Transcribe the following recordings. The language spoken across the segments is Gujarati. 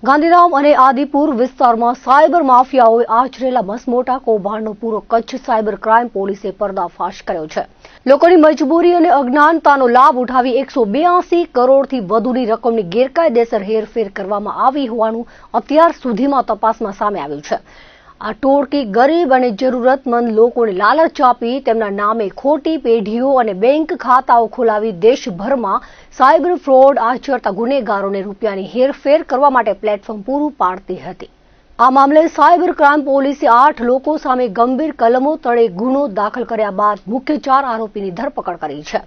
ગાંધીધામ અને આદિપુર વિસ્તારમાં સાયબર માફિયાઓએ આચરેલા મસમોટા કૌભાંડનો પૂરો કચ્છ સાયબર ક્રાઇમ પોલીસે પર્દાફાશ કર્યો છે। લોકોની મજબૂરી અને અજ્ઞાનતાનો લાભ ઉઠાવી 182 કરોડથી વધુની રકમની ગેરકાયદેસર હેરફેર કરવામાં આવી હોવાનું અત્યાર સુધીમાં તપાસમાં સામે આવ્યું છે। આ ટોળકી ગરીબ અને જરૂરતમંદ લોકોને લાલચ આપી તેમના નામે ખોટી પેઢીઓ અને બેંક ખાતાઓ ખોલાવી દેશભરમાં સાયબર ફ્રોડ આચરતા ગુનેગારોને રૂપિયાની હેરફેર કરવા માટે પ્લેટફોર્મ પૂરું પાડતી હતી। આ મામલે સાયબર ક્રાઇમ પોલીસે 8 લોકો સામે ગંભીર કલમો તળે ગુનો દાખલ કર્યા બાદ મુખ્ય 4 આરોપીની ધરપકડ કરી છે।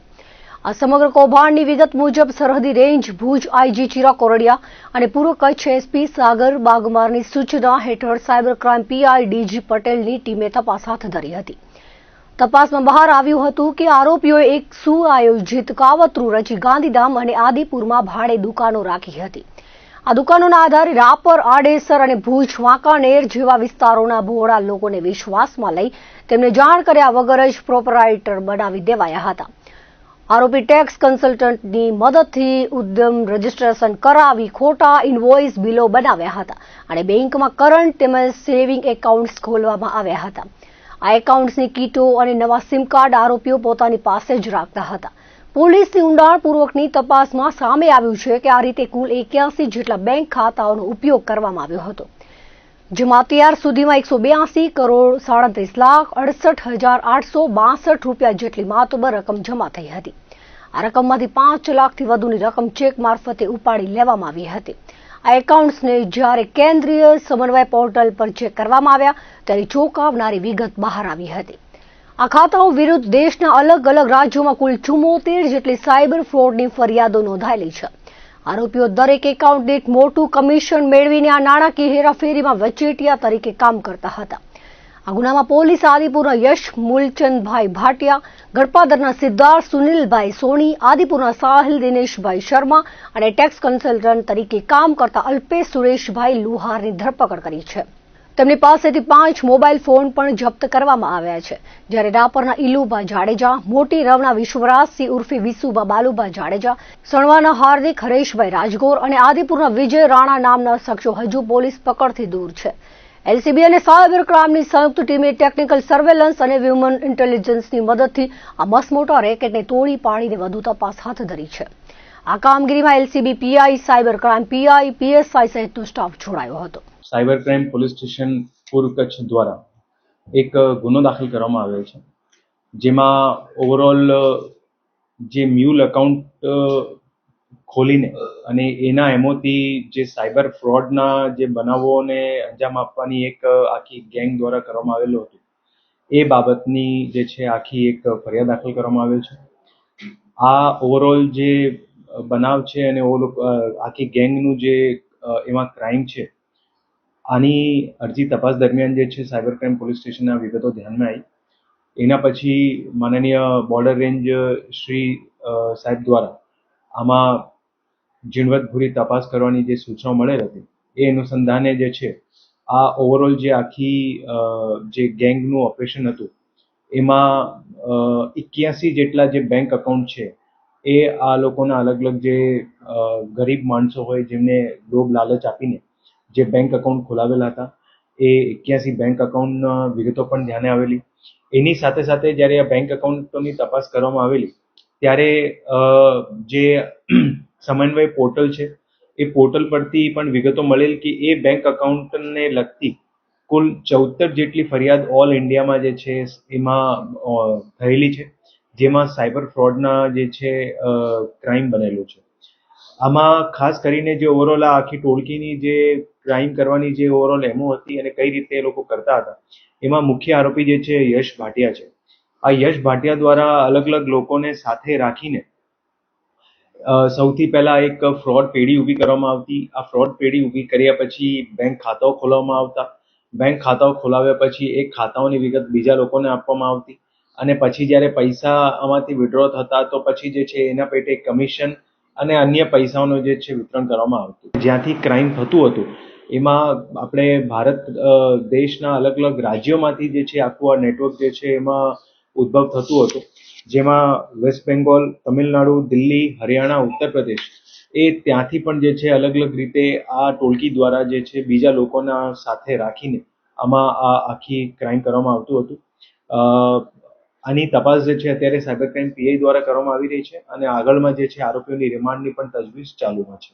આ સમગ્ર કૌભાંડની વિગત મુજબ સરહદી રેન્જ ભુજ આઈજી ચિરાગ કોરડિયા અને પૂર્વ કચ્છ એસપી સાગર બાગમારની સૂચના હેઠળ સાયબર ક્રાઇમ પીઆઈ ડીજી પટેલની ટીમે તપાસ હાથ ધરી હતી। તપાસમાં બહાર આવ્યું હતું કે આરોપીઓએ એક સુઆયોજિત કાવતરું રચી ગાંધીધામ અને આદિપુરમાં ભાડે દુકાનો રાખી હતી। આ દુકાનોના આધારે રાપર, આડેસર અને ભુજ, વાંકાનેર જેવા વિસ્તારોના ભોળા લોકોને વિશ્વાસમાં લઈ તેમને જાણ કર્યા વગર જ પ્રોપરાઇટર બનાવી દેવાયા હતા। આરોપી ટેક્સ કન્સલ્ટન્ટની મદદથી ઉદ્યમ રજીસ્ટ્રેશન કરાવી ખોટા ઇનવોઇસ બિલો બનાવ્યા હતા અને બેંકમાં કરંટ તેમજ સેવિંગ એકાઉન્ટ્સ ખોલવામાં આવ્યા હતા। આ એકાઉન્ટ્સની કીટો અને નવા સિમ કાર્ડ આરોપીઓ પોતાની પાસે જ રાખતા હતા। પોલીસની ઊંડાણપૂર્વકની તપાસમાં સામે આવ્યું છે કે આ રીતે કુલ 81 જેટલા બેંક ખાતાઓનો ઉપયોગ કરવામાં આવ્યો હતો, જેમાં અત્યાર સુધીમાં 182 કરોડ 37,68,862 રૂપિયા જેટલી માતબર રકમ જમા થઈ હતી। આ રકમમાંથી 5 લાખથી વધુની રકમ ચેક મારફતે ઉપાડી લેવામાં આવી હતી। આ એકાઉન્ટ્સને જ્યારે કેન્દ્રીય સમન્વય પોર્ટલ પર ચેક કરવામાં આવ્યા ત્યારે ચોંકાવનારી વિગત બહાર આવી હતી। આ ખાતાઓ વિરુદ્ધ દેશના અલગ અલગ રાજ્યોમાં કુલ 74 જેટલી સાયબર ફ્રોડની ફરિયાદો નોંધાયેલી છે। આરોપીઓ દરેક એકાઉન્ટ દીઠ મોટું કમિશન મેળવીને આ નાણાકીય હેરાફેરીમાં વચેટિયા તરીકે કામ કરતા હતા। આ ગુનામાં પોલીસ આદિપુરના યશ મૂલચંદભાઈ ભાટિયા, ગડપાદરના સિદ્ધાર્થ સુનિલભાઈ સોની, આદિપુરના સાહિલ દિનેશભાઈ શર્મા અને ટેક્સ કન્સલ્ટન્ટ તરીકે કામ કરતા અલ્પેશ સુરેશભાઈ લુહારની ધરપકડ કરી છે। તેમની પાસેથી 5 મોબાઈલ ફોન પણ જપ્ત કરવામાં આવ્યા છે, જ્યારે રાપરના ઇલુબા જાડેજા, મોટી રવના વિશ્વરાજસિંહ ઉર્ફે વિસુબા બાલુબા જાડેજા, સણવાના હાર્દિક હરેશભાઈ રાજગોર અને આદિપુરના વિજય રાણા નામના શખ્સો હજુ પોલીસ પકડથી દૂર છે। એલસીબી અને સાયબર ક્રાઇમની સંયુક્ત ટીમે ટેકનિકલ સર્વેલન્સ અને હ્યુમન ઇન્ટેલિજન્સની મદદથી આ મસમોટા રેકેટને તોડી પાડીને વધુ તપાસ હાથ ધરી છે। આ કામગીરીમાં LCB PI, cyber crime PI, PSI સહિતનો સ્ટાફ જોડાયો હતો। સાયબર ક્રાઇમ પોલીસ સ્ટેશન પૂર્વ કચ્છ દ્વારા એક ગુનો દાખલ કરવામાં આવ્યો છે, જેમાં ઓવરઓલ જે મ્યુલ એકાઉન્ટ ખોલીને અને એના એમોથી જે સાયબર ફ્રોડના જે બનાવોને અંજામ આપવાની એક આખી ગેંગ દ્વારા કરવામાં આવેલું હતું, એ બાબતની જે છે આખી એક ફરિયાદ દાખલ કરવામાં આવેલ છે। આ ઓવરઓલ જે બનાવ છે અને આખી ગેંગનું જે એમાં ક્રાઇમ છે, આની અરજી તપાસ દરમિયાન જે છે સાયબર ક્રાઇમ પોલીસ સ્ટેશનના વિગતો ધ્યાનમાં આવી। એના પછી માનનીય બોર્ડર રેન્જ શ્રી સાહેબ દ્વારા આમાં ઝીણવટભરી તપાસ કરવાની જે સૂચનાઓ મળેલ હતી, એ અનુસંધાને જે છે આ ઓવરઓલ જે આખી જે ગેંગનું ઓપરેશન હતું, એમાં 81 જેટલા જે બેંક એકાઉન્ટ છે એ આ લોકોના અલગ અલગ જે ગરીબ માણસો હોય જેમને લોભ લાલચ આપીને જે બેંક એકાઉન્ટ ખોલાવેલા હતા, એ 81 બેંક એકાઉન્ટના વિગતો પણ ધ્યાને આવેલી। એની સાથે સાથે જ્યારે આ બેંક એકાઉન્ટોની તપાસ કરવામાં આવેલી ત્યારે જે સમન્વય પોર્ટલ છે એ પોર્ટલ પરથી પણ વિગતો મળેલ કે એ બેંક એકાઉન્ટને લગતી કુલ 14 જેટલી ફરિયાદ ઓલ ઇન્ડિયામાં જે છે એમાં થયેલી છે, જેમાં સાયબર ફ્રોડના જે છે ક્રાઇમ બનેલું છે। આમાં ખાસ કરીને જે ઓવરઓલ આ આખી ટોળકીની જે ક્રાઇમ કરવાની જે ઓવરઓલ એમો હતી અને કઈ રીતે એ લોકો કરતા હતા, એમાં મુખ્ય આરોપી જે છે યશ ભાટિયા છે। આ યશ ભાટિયા દ્વારા અલગ અલગ લોકોને સાથે રાખીને સૌથી પહેલા એક ફ્રોડ પેઢી ઊભી કરવામાં આવતી। આ ફ્રોડ પેઢી ઊભી કર્યા પછી બેંક ખાતાઓ ખોલવામાં આવતા। બેંક ખાતાઓ ખોલાવ્યા પછી એ ખાતાઓની વિગત બીજા લોકોને આપવામાં આવતી અને પછી જ્યારે પૈસા આમાંથી વિડ્રો થતા તો પછી જે છે એના પેટે કમિશન અને અન્ય પૈસાઓનું જે છે વિતરણ કરવામાં આવતું। જ્યાંથી ક્રાઇમ થતું હતું એમાં આપણે ભારત દેશના અલગ અલગ રાજ્યોમાંથી જે છે આખું આ નેટવર્ક જે છે એમાં ઉદ્ભવ થતું હતું, જેમાં વેસ્ટ બેંગોલ, તમિલનાડુ, દિલ્હી, હરિયાણા, ઉત્તર પ્રદેશ એ ત્યાંથી પણ જે છે અલગ અલગ રીતે આ ટોળકી દ્વારા જે છે બીજા લોકોના સાથે રાખીને આમાં આ આખી ક્રાઇમ કરવામાં આવતું હતું. આની તપાસ જે છે અત્યારે સાયબર ક્રાઇમ પીઆઈ દ્વારા કરવામાં આવી રહી છે અને આગળમાં જે છે આરોપીઓની રિમાન્ડની પણ તજવીજ ચાલુમાં છે.